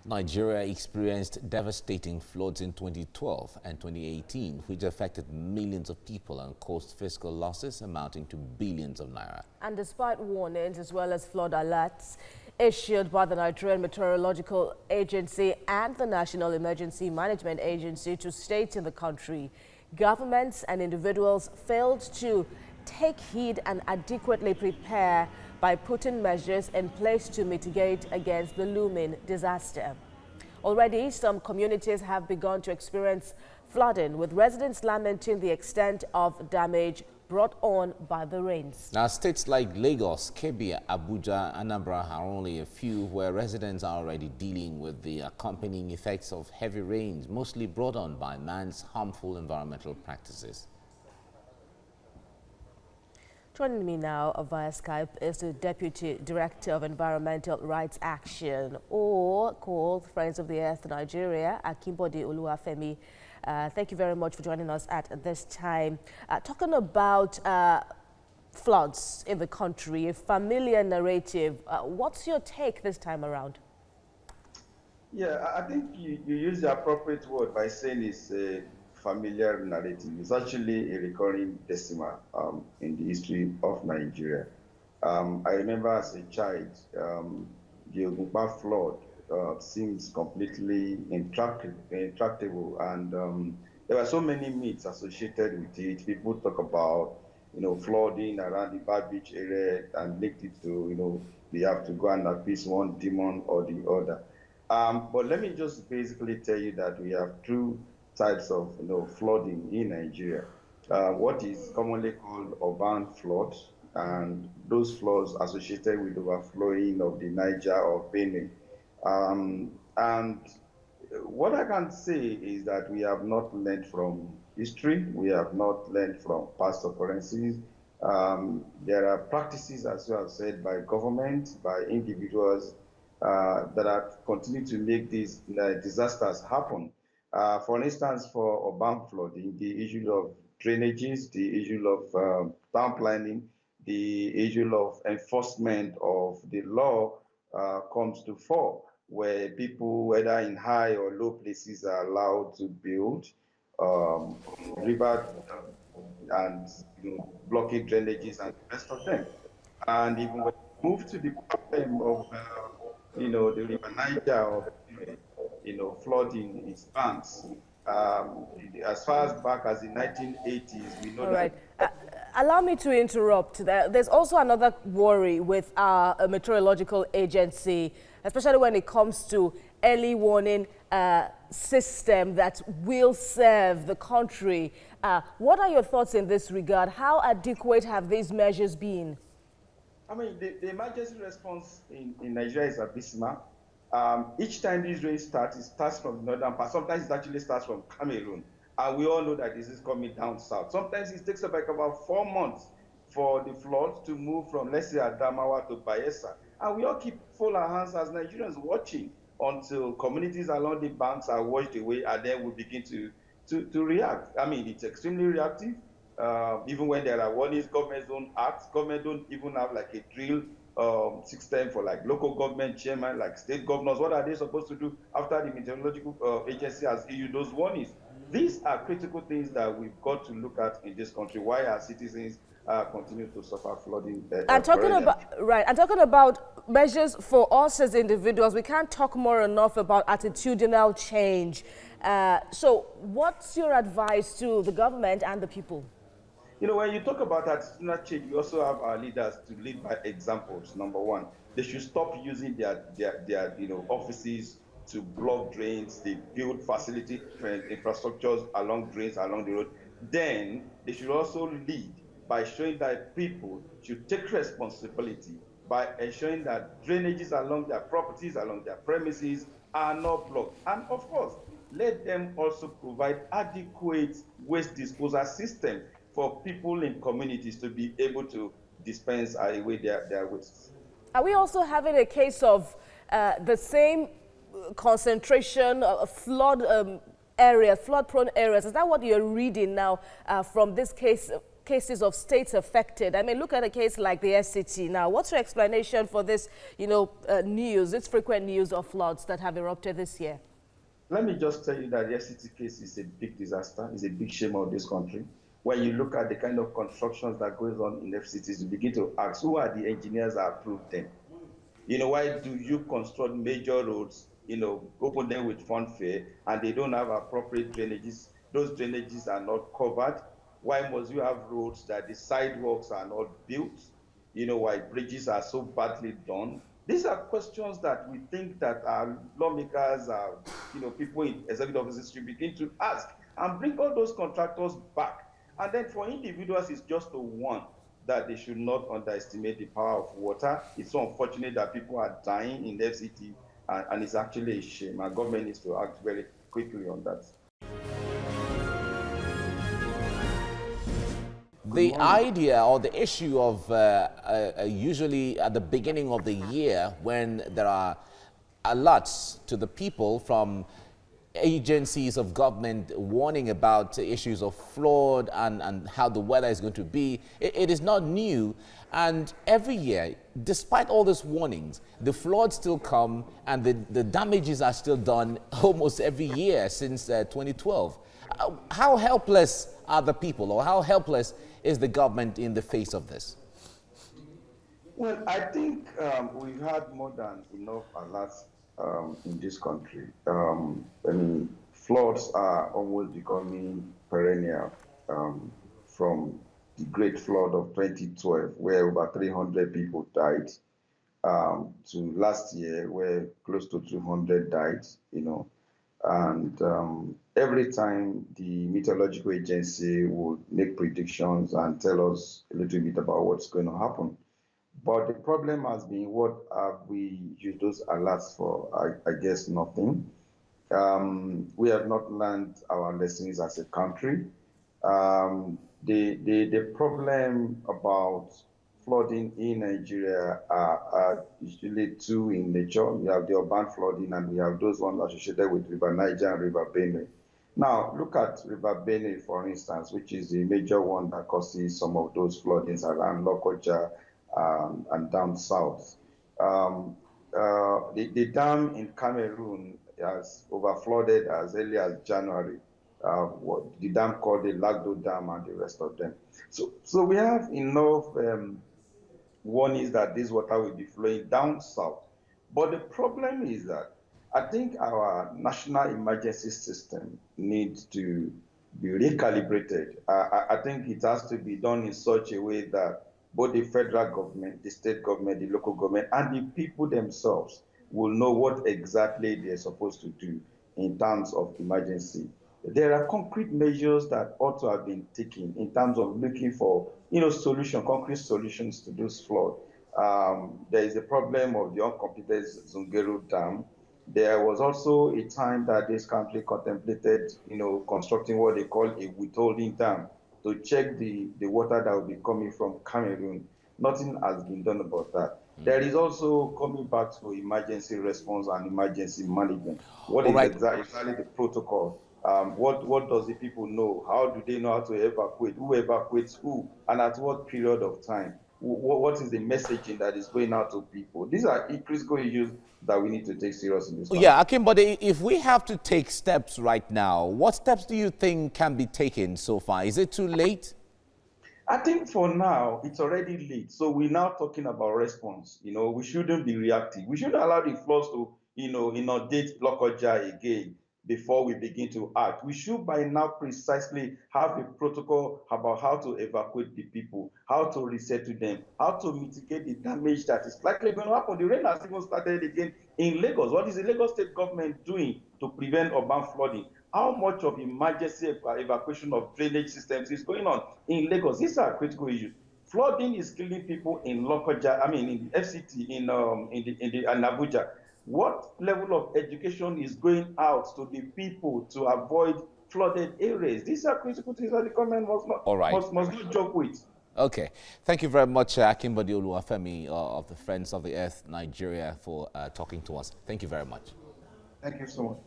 Nigeria experienced devastating floods in 2012 and 2018, which affected millions of people and caused fiscal losses amounting to billions of naira. And despite warnings as well as flood alerts issued by the Nigerian Meteorological Agency and the National Emergency Management Agency to states in the country, governments and individuals failed to take heed and adequately prepare by putting measures in place to mitigate against the looming disaster. Already, some communities have begun to experience flooding, with residents lamenting the extent of damage brought on by the rains. Now, states like Lagos, Kebbi, Abuja, Anambra are only a few where residents are already dealing with the accompanying effects of heavy rains, mostly brought on by man's harmful environmental practices. Joining me now via Skype is the Deputy Director of Environmental Rights Action, or called Friends of the Earth Nigeria, Akimbode Oluwafemi. Thank you very much for joining us at this time. Talking about floods in the country, a familiar narrative. What's your take this time around? Yeah, I think you use the appropriate word by saying it's a familiar narrative. It's actually a recurring decimal in the history of Nigeria. I remember as a child, the Ogunpa flood seems completely intractable, and there were so many myths associated with it. People talk about, flooding around the Bar Beach area and linked it to, they have to go and appease one demon or the other. But let me just basically tell you that we have two types of flooding in Nigeria. What is commonly called urban floods, and those floods associated with overflowing of the Niger or Benue. And what I can say is that we have not learned from history. We have not learned from past occurrences. There are practices, as you have said, by government, by individuals that are continuing to make these disasters happen. For instance, for urban flooding, the issue of drainages, the issue of town planning, the issue of enforcement of the law comes to fore, where people, whether in high or low places, are allowed to build river and blocking drainages and the rest of them. And even when we move to the problem of the river Niger, or flooding its banks. As far as back as the 1980s, we know All right. Allow me to interrupt. There's also another worry with our meteorological agency, especially when it comes to early warning system that will serve the country. What are your thoughts in this regard? How adequate have these measures been? I mean, the emergency response in Nigeria is abysmal. Each time these rains start, it starts from the northern part. Sometimes it actually starts from Cameroon. And we all know that this is coming down south. Sometimes it takes about 4 months for the flood to move from, let's say, Adamawa to Bayelsa. And we all keep fold our hands as Nigerians watching until communities along the banks are washed away, and then we begin to react. I mean, it's extremely reactive. Even when there are warnings, governments don't act. Government don't even have like a drill system for like local government chairman, like state governors. What are they supposed to do after the meteorological agency has issued those warnings? These are critical things that we've got to look at in this country. Why our citizens continue to suffer flooding? I'm talking about measures for us as individuals. We can't talk more enough about attitudinal change. So what's your advice to the government and the people? When you talk about attitudinal change, we also have our leaders to lead by examples. Number one, they should stop using their offices to block drains. They build facility infrastructures along drains, along the road. Then they should also lead by showing that people should take responsibility by ensuring that drainages along their properties, along their premises are not blocked. And of course, let them also provide adequate waste disposal system for people in communities to be able to dispense away their wastes. Are we also having a case of the same concentration of flood areas, flood-prone areas? Is that what you're reading now from this case cases of states affected. I mean, look at a case like the SCT. Now, what's your explanation for this, news, this frequent news of floods that have erupted this year? Let me just tell you that the SCT case is a big disaster. It's a big shame of this country. When you look at the kind of constructions that goes on in FCTs, you begin to ask, who are the engineers that approved them? Why do you construct major roads, open them with funfair, and they don't have appropriate drainages? Those drainages are not covered. Why must you have roads that the sidewalks are not built? Why bridges are so badly done? These are questions that we think that our lawmakers, people in executive offices should begin to ask and bring all those contractors back. And then for individuals, it's just to warn that they should not underestimate the power of water. It's so unfortunate that people are dying in FCT, and it's actually a shame. Our government needs to act very quickly on that. The idea or the issue of usually at the beginning of the year when there are alerts to the people from agencies of government warning about issues of flood and how the weather is going to be, it is not new. And every year, despite all these warnings, the floods still come and the damages are still done almost every year since 2012. How helpless are the people, or how helpless is the government in the face of this? Well, I think we've had more than enough alerts in this country. Floods are almost becoming perennial, from the great flood of 2012, where over 300 people died, to last year, where close to 200 died, and every time the meteorological agency would make predictions and tell us a little bit about what's going to happen. But the problem has been, what have we used those alerts for? I guess nothing. We have not learned our lessons as a country. The problem about flooding in Nigeria are usually two in nature. We have the urban flooding, and we have those ones associated with River Niger and River Benue. Now, look at River Benue, for instance, which is the major one that causes some of those floodings around Lokoja and down south. The dam in Cameroon has overflooded as early as January. The dam called the Lagdo Dam and the rest of them. So we have enough warnings that this water will be flowing down south. But the problem is that I think our national emergency system needs to be recalibrated. I think it has to be done in such a way that both the federal government, the state government, the local government, and the people themselves will know what exactly they're supposed to do in terms of emergency. There are concrete measures that ought to have been taken in terms of looking for, concrete solutions to those floods. There is a problem of the uncompleted Zungeru Dam. There was also a time that this country contemplated, constructing what they call a withholding dam to check the water that will be coming from Cameroon. Nothing has been done about that. There is also, coming back to emergency response and emergency management. What is exactly the protocol? What does the people know? How do they know how to evacuate? Who evacuates who? And at what period of time? What is the messaging that is going out to people? These are critical issues that we need to take seriously in this country. Yeah, Akimbode, if we have to take steps right now, what steps do you think can be taken so far? Is it too late? I think for now, it's already late. So we're now talking about response. We shouldn't be reactive. We shouldn't allow the floods to, inundate Lokoja again before we begin to act. We should by now precisely have a protocol about how to evacuate the people, how to resettle them, how to mitigate the damage that is likely going to happen. The rain has even started again in Lagos. What is the Lagos state government doing to prevent urban flooding? How much of emergency evacuation of drainage systems is going on in Lagos? These are critical issues. Flooding is killing people in Lokoja, in the FCT, in Abuja. What level of education is going out to the people to avoid flooded areas? These are critical things that the government must not joke with. Okay. Thank you very much, Akimbode Oluwafemi of the Friends of the Earth Nigeria, for talking to us. Thank you very much. Thank you so much.